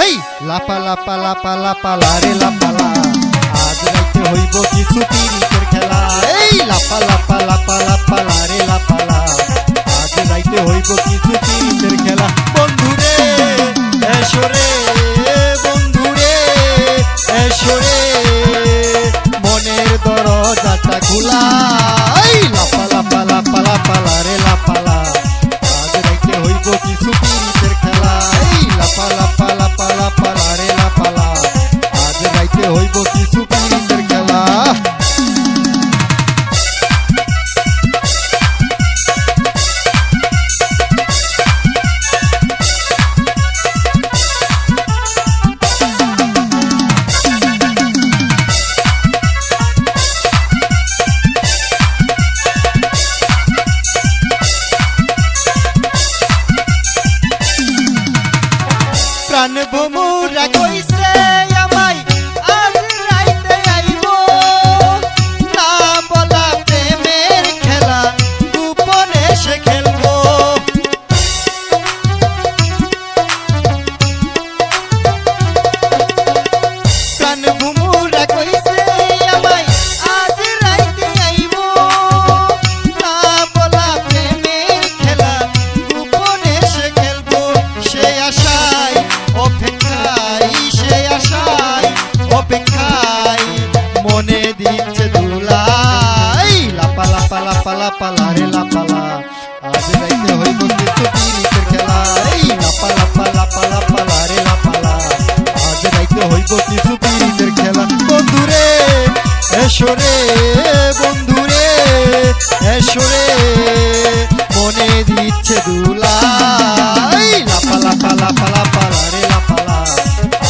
এই লাপা লাপা লাপা লাপা লারে লাপালা আজ রাইতে হইব কিছু পিরিতের খেলা এই লাপা লাপা লাপা লাপা লারে লাপালা আজ রাইতে হইব কিছু পিরিতের খেলা বন্ধুরে এসরে বন্ধুরে এসরে মনের দরজাটা খোলা এই লাপা লাপা লাপা লাপা লারে লাপালা আজ রাইতে হইব কিছু পিরিতের খেলা এই লাপা লাপা লাপা লাপা লারে লাপালা আজ রাইতে হইব কিছু পিরিতের খেলা প্রাণ ভমুরা কইছে আমায় আজ রাইতে আইব না বলা প্রেমের খেলা গোপনে সে খেলবো প্রাণ ভমুরা কইছে আমায় আজ রাইতে আইব না বলা প্রেমের খেলা গোপনে সে খেলবো সে আশায় অপেক্ষায় মনে দিচ্ছে দুলাই লাপা লাপা লাপা লাপা লারে লাপালা আজ রাইতে হইব কিছু পিরিতের খেলা এই লাপা লাপা লাপা লাপা লারে লাপালা আজ রাইতে হইব কিছু পিরিতের খেলা বন্ধুরে এসরে বন্ধুরে এসরে মনে দিচ্ছে দুলাই লাপা লাপা লাপা লাপা লারে লাপালা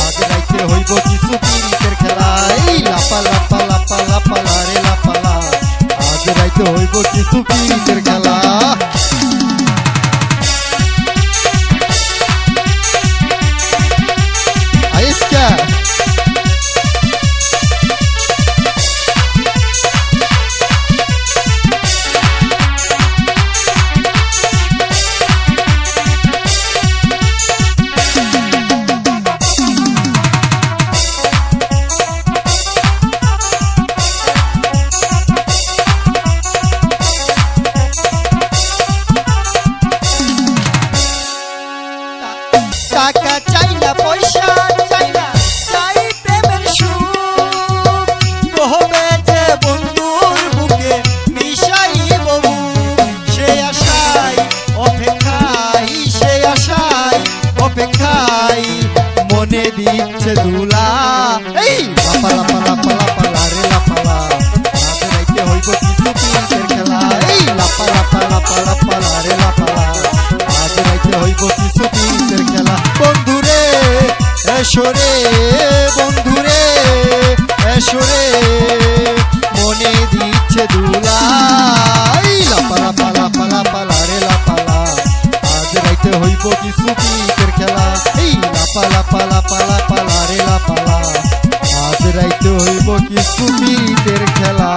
আজ রাইতে হইব কিছু পিরিতের খেলা এই লাপা লাপা লাপা লাপা লারে লাপালা আজ রাইতে হইব কিছু পিরিতের খেলা আইসকা টাকা চাই না পয়সা চাই না চাই প্রেমের সুখ কহবে যে বন্ধুর বুকে মিশাইব সে আশায় অপেক্ষায় সে আশায় অপেক্ষায় মনে দিচ্ছে দুলা এই লাপা লাপা লাপা লাপা লারে লাপালা আজ রাইতে হইব কিছু পিরিতের খেলা এই লাপা লাপা লাপা লাপা লারে লাপালা আজ রাইতে হইব কিছু পিরিতের খেলা বন্ধুরে এসরে বন্ধুরে এসরে মনে দিচ্ছে দুলাই লাপা লাপা লাপা লাপা লারে লাপালা আজ রাইতে হইব কিছু পিরিতের খেলা এই লাপা লাপা লাপা লাপা লারে লাপালা আজ রাইতে হইব কিছু পিরিতের খেলা।